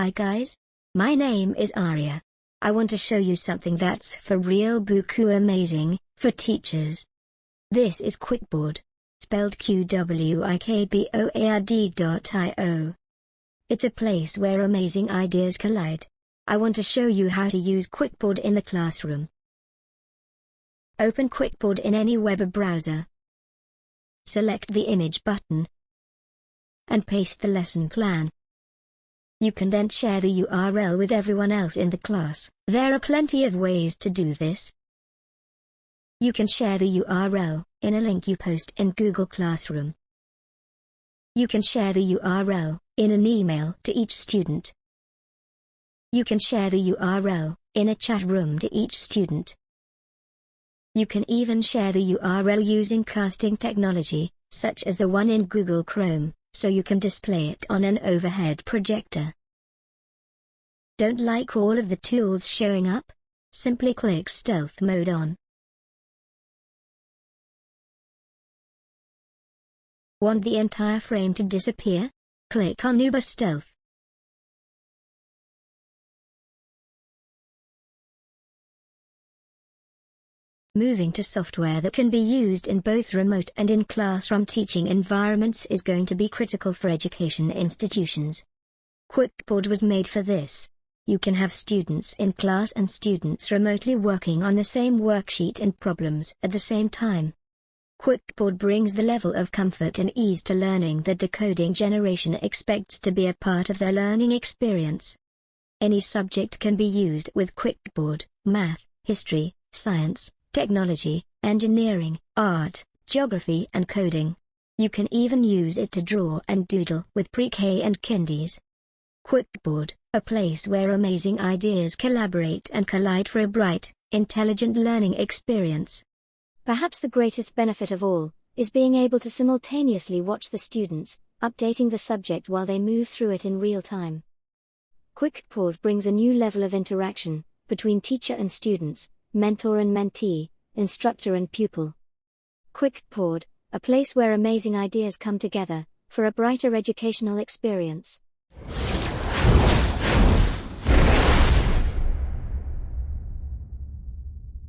Hi guys, my name is Aria. I want to show you something that's for real buku amazing, for teachers. This is Quickboard, spelled QWIKboard.io. It's a place where amazing ideas collide. I want to show you how to use Quickboard in the classroom. Open Quickboard in any web browser. Select the image button and paste the lesson plan. You can then share the URL with everyone else in the class. There are plenty of ways to do this. You can share the URL in a link you post in Google Classroom. You can share the URL in an email to each student. You can share the URL in a chat room to each student. You can even share the URL using casting technology, such as the one in Google Chrome, so you can display it on an overhead projector. Don't like all of the tools showing up? Simply click Stealth Mode on. Want the entire frame to disappear? Click on Uber Stealth. Moving to software that can be used in both remote and in-classroom teaching environments is going to be critical for education institutions. Quickboard was made for this. You can have students in class and students remotely working on the same worksheet and problems at the same time. Quickboard brings the level of comfort and ease to learning that the coding generation expects to be a part of their learning experience. Any subject can be used with Quickboard: math, history, science, technology, engineering, art, geography and coding. You can even use it to draw and doodle with pre-K and kindies. Quickboard, a place where amazing ideas collaborate and collide for a bright, intelligent learning experience. Perhaps the greatest benefit of all is being able to simultaneously watch the students, updating the subject while they move through it in real time. Quickboard brings a new level of interaction between teacher and students, mentor and mentee, instructor and pupil. Quickboard, a place where amazing ideas come together for a brighter educational experience.